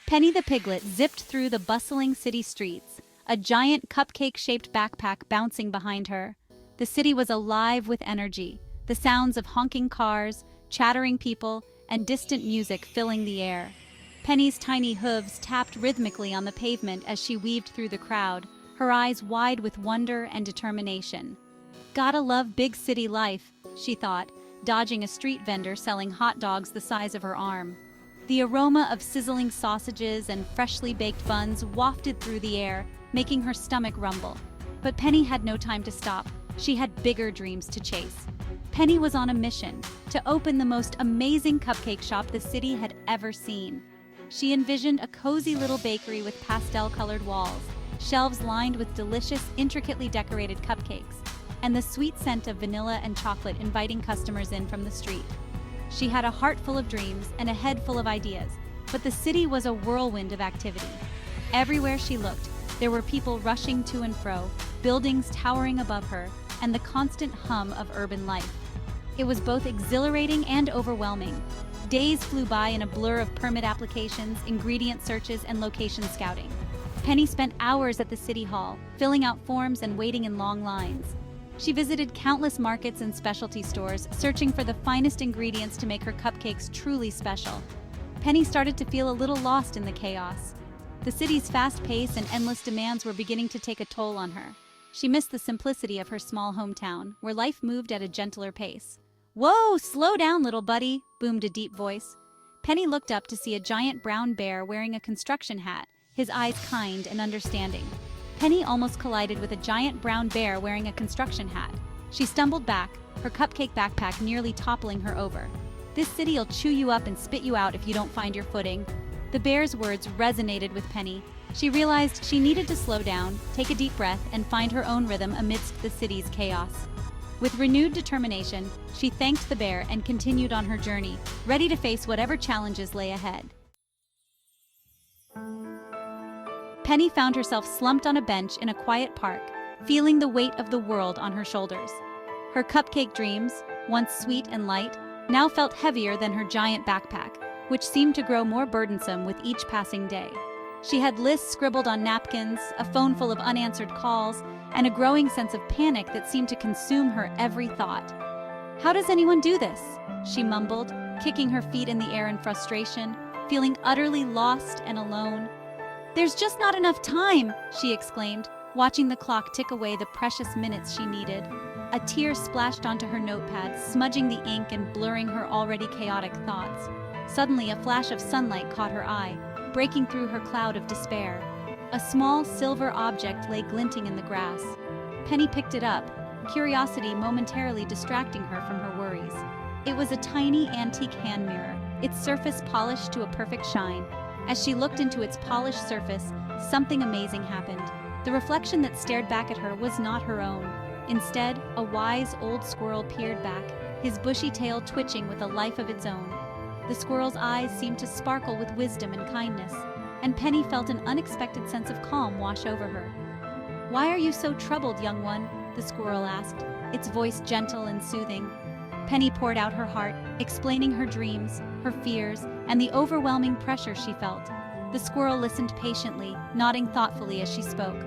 Penny the piglet zipped through the bustling city streets, a giant cupcake-shaped backpack bouncing behind her. The city was alive with energy, the sounds of honking cars, chattering people, and distant music filling the air. Penny's tiny hooves tapped rhythmically on the pavement as she weaved through the crowd, her eyes wide with wonder and determination. Gotta love big city life, she thought, dodging a street vendor selling hot dogs the size of her arm. The aroma of sizzling sausages and freshly baked buns wafted through the air, making her stomach rumble. But Penny had no time to stop. She had bigger dreams to chase. Penny was on a mission to open the most amazing cupcake shop the city had ever seen. She envisioned a cozy little bakery with pastel-colored walls, shelves lined with delicious, intricately decorated cupcakes, and the sweet scent of vanilla and chocolate inviting customers in from the street. She had a heart full of dreams and a head full of ideas, but the city was a whirlwind of activity. Everywhere she looked, there were people rushing to and fro, buildings towering above her, and the constant hum of urban life. It was both exhilarating and overwhelming. Days flew by in a blur of permit applications, ingredient searches, and location scouting. Penny spent hours at the city hall, filling out forms and waiting in long lines. She visited countless markets and specialty stores, searching for the finest ingredients to make her cupcakes truly special. Penny started to feel a little lost in the chaos. The city's fast pace and endless demands were beginning to take a toll on her. She missed the simplicity of her small hometown, where life moved at a gentler pace. "Whoa, slow down, little buddy," boomed a deep voice. Penny looked up to see a giant brown bear wearing a construction hat, his eyes kind and understanding. Penny almost collided with a giant brown bear wearing a construction hat. She stumbled back, her cupcake backpack nearly toppling her over. "This city'll chew you up and spit you out if you don't find your footing." The bear's words resonated with Penny. She realized she needed to slow down, take a deep breath, and find her own rhythm amidst the city's chaos. With renewed determination, she thanked the bear and continued on her journey, ready to face whatever challenges lay ahead. Penny found herself slumped on a bench in a quiet park, feeling the weight of the world on her shoulders. Her cupcake dreams, once sweet and light, now felt heavier than her giant backpack, which seemed to grow more burdensome with each passing day. She had lists scribbled on napkins, a phone full of unanswered calls, and a growing sense of panic that seemed to consume her every thought. "How does anyone do this?" she mumbled, kicking her feet in the air in frustration, feeling utterly lost and alone. "There's just not enough time," she exclaimed, watching the clock tick away the precious minutes she needed. A tear splashed onto her notepad, smudging the ink and blurring her already chaotic thoughts. Suddenly, a flash of sunlight caught her eye, breaking through her cloud of despair. A small silver object lay glinting in the grass. Penny picked it up, curiosity momentarily distracting her from her worries. It was a tiny antique hand mirror, its surface polished to a perfect shine. As she looked into its polished surface, something amazing happened. The reflection that stared back at her was not her own. Instead, a wise old squirrel peered back, his bushy tail twitching with a life of its own. The squirrel's eyes seemed to sparkle with wisdom and kindness, and Penny felt an unexpected sense of calm wash over her. "Why are you so troubled, young one?" the squirrel asked, its voice gentle and soothing. Penny poured out her heart, explaining her dreams, her fears, and the overwhelming pressure she felt. The squirrel listened patiently, nodding thoughtfully as she spoke.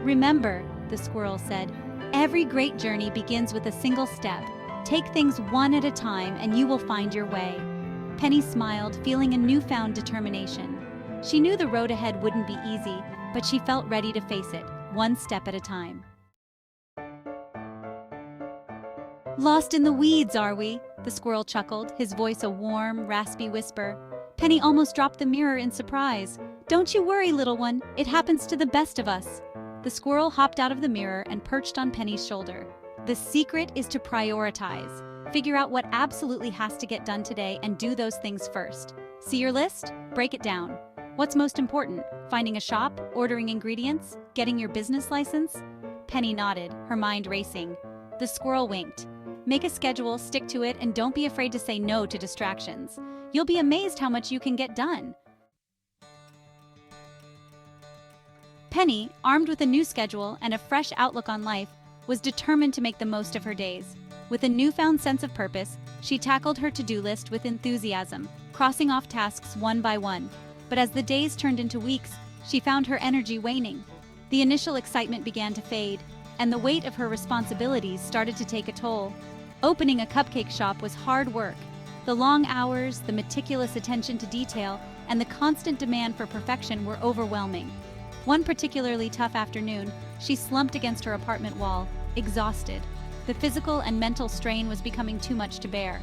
"Remember," the squirrel said, "every great journey begins with a single step. Take things one at a time and you will find your way." Penny smiled, feeling a newfound determination. She knew the road ahead wouldn't be easy, but she felt ready to face it, one step at a time. "Lost in the weeds, are we?" the squirrel chuckled, his voice a warm, raspy whisper. Penny almost dropped the mirror in surprise. "Don't you worry, little one, it happens to the best of us." The squirrel hopped out of the mirror and perched on Penny's shoulder. "The secret is to prioritize. Figure out what absolutely has to get done today and do those things first. See your list? Break it down. What's most important? Finding a shop, ordering ingredients, getting your business license?" Penny nodded, her mind racing. The squirrel winked. "Make a schedule, stick to it, and don't be afraid to say no to distractions. You'll be amazed how much you can get done." Penny, armed with a new schedule and a fresh outlook on life, was determined to make the most of her days. With a newfound sense of purpose, she tackled her to-do list with enthusiasm, crossing off tasks one by one. But as the days turned into weeks, she found her energy waning. The initial excitement began to fade, and the weight of her responsibilities started to take a toll. Opening a cupcake shop was hard work. The long hours, the meticulous attention to detail, and the constant demand for perfection were overwhelming. One particularly tough afternoon, she slumped against her apartment wall, exhausted. The physical and mental strain was becoming too much to bear.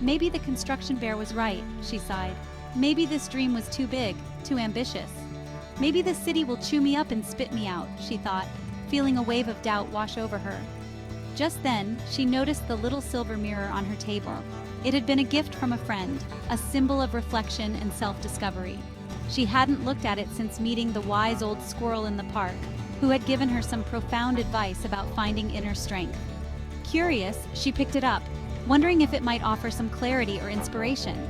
Maybe the construction bear was right, she sighed. Maybe this dream was too big, too ambitious. Maybe this city will chew me up and spit me out, she thought, feeling a wave of doubt wash over her. Just then, she noticed the little silver mirror on her table. It had been a gift from a friend, a symbol of reflection and self-discovery. She hadn't looked at it since meeting the wise old squirrel in the park, who had given her some profound advice about finding inner strength. Curious, she picked it up, wondering if it might offer some clarity or inspiration.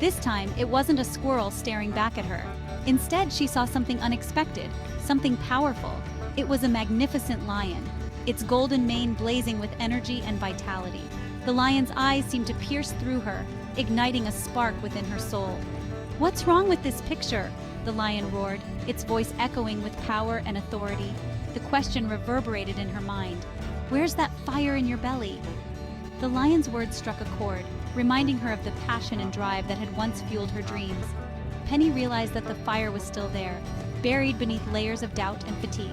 This time, it wasn't a squirrel staring back at her. Instead, she saw something unexpected, something powerful. It was a magnificent lion, its golden mane blazing with energy and vitality. The lion's eyes seemed to pierce through her, igniting a spark within her soul. "What's wrong with this picture?" the lion roared, its voice echoing with power and authority. The question reverberated in her mind. "Where's that fire in your belly?" The lion's words struck a chord, reminding her of the passion and drive that had once fueled her dreams. Penny realized that the fire was still there, buried beneath layers of doubt and fatigue.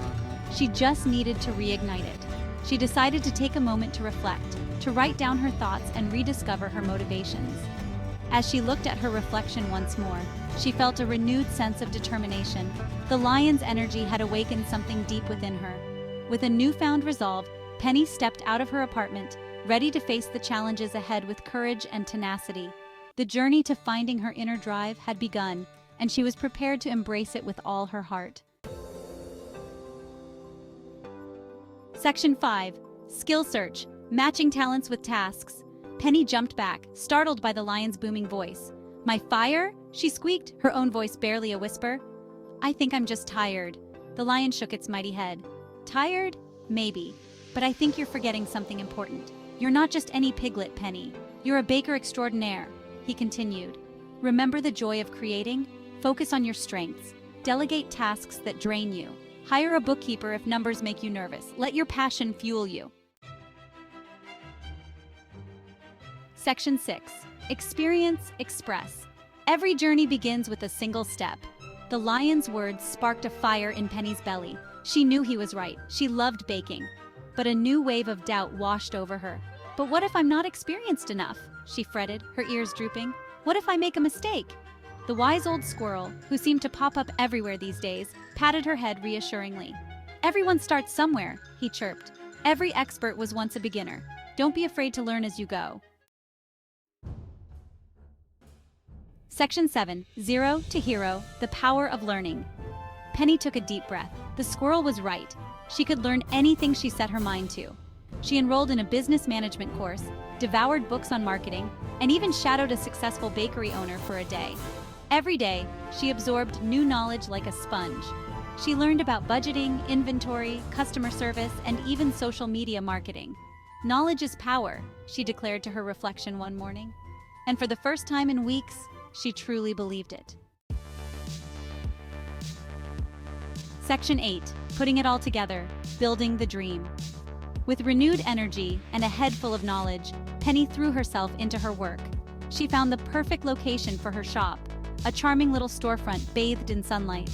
She just needed to reignite it. She decided to take a moment to reflect, to write down her thoughts and rediscover her motivations. As she looked at her reflection once more, she felt a renewed sense of determination. The lion's energy had awakened something deep within her. With a newfound resolve, Penny stepped out of her apartment, ready to face the challenges ahead with courage and tenacity. The journey to finding her inner drive had begun, and she was prepared to embrace it with all her heart. Section 5. Skill Search. Matching talents with tasks. Penny jumped back, startled by the lion's booming voice. "My fire?" she squeaked, her own voice barely a whisper. "I think I'm just tired." The lion shook its mighty head. "Tired? Maybe. But I think you're forgetting something important. You're not just any piglet, Penny. You're a baker extraordinaire," he continued. "Remember the joy of creating? Focus on your strengths. Delegate tasks that drain you. Hire a bookkeeper if numbers make you nervous. Let your passion fuel you." Section 6. Experience, Express. Every journey begins with a single step. The lion's words sparked a fire in Penny's belly. She knew he was right. She loved baking. But a new wave of doubt washed over her. "But what if I'm not experienced enough?" she fretted, her ears drooping. "What if I make a mistake?" The wise old squirrel, who seemed to pop up everywhere these days, patted her head reassuringly. "Everyone starts somewhere," he chirped. "Every expert was once a beginner. Don't be afraid to learn as you go." Section 7. Zero to Hero. The Power of Learning. Penny took a deep breath. The squirrel was right. She could learn anything she set her mind to. She enrolled in a business management course, devoured books on marketing, and even shadowed a successful bakery owner for a day. Every day, she absorbed new knowledge like a sponge. She learned about budgeting, inventory, customer service, and even social media marketing. "Knowledge is power," she declared to her reflection one morning. And for the first time in weeks, she truly believed it. Section 8. Putting it all together. Building the dream. With renewed energy and a head full of knowledge, Penny threw herself into her work. She found the perfect location for her shop, a charming little storefront bathed in sunlight.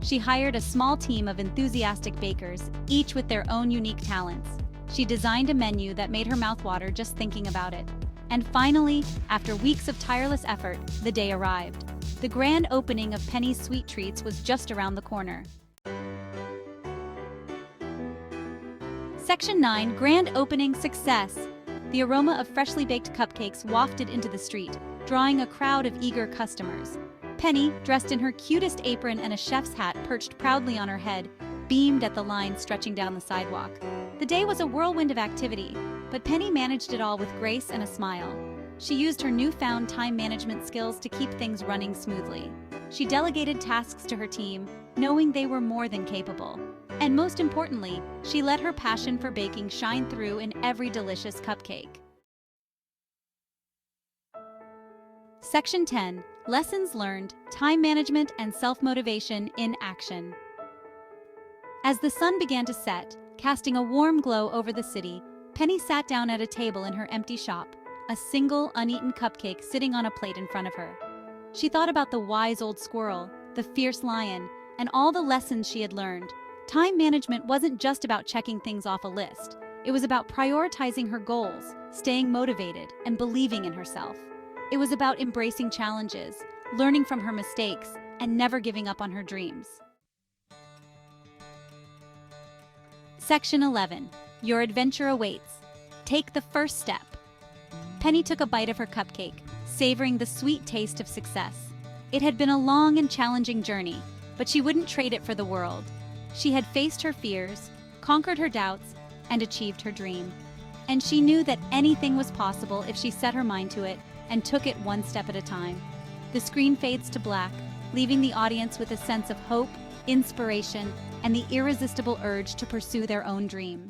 She hired a small team of enthusiastic bakers, each with their own unique talents. She designed a menu that made her mouth water just thinking about it. And finally, after weeks of tireless effort, the day arrived. The grand opening of Penny's Sweet Treats was just around the corner. Section 9. Grand Opening Success. The aroma of freshly baked cupcakes wafted into the street, drawing a crowd of eager customers. Penny, dressed in her cutest apron and a chef's hat perched proudly on her head, beamed at the line stretching down the sidewalk. The day was a whirlwind of activity, but Penny managed it all with grace and a smile. She used her newfound time management skills to keep things running smoothly. She delegated tasks to her team, knowing they were more than capable. And most importantly, she let her passion for baking shine through in every delicious cupcake. Section 10. Lessons learned, time management and self-motivation in action. As the sun began to set, casting a warm glow over the city, Penny sat down at a table in her empty shop, a single uneaten cupcake sitting on a plate in front of her. She thought about the wise old squirrel, the fierce lion, and all the lessons she had learned. Time management wasn't just about checking things off a list. It was about prioritizing her goals, staying motivated, and believing in herself. It was about embracing challenges, learning from her mistakes, and never giving up on her dreams. Section 11. Your adventure awaits. Take the first step. Penny took a bite of her cupcake, savoring the sweet taste of success. It had been a long and challenging journey, but she wouldn't trade it for the world. She had faced her fears, conquered her doubts, and achieved her dream. And she knew that anything was possible if she set her mind to it and took it one step at a time. The screen fades to black, leaving the audience with a sense of hope, inspiration, and the irresistible urge to pursue their own dreams.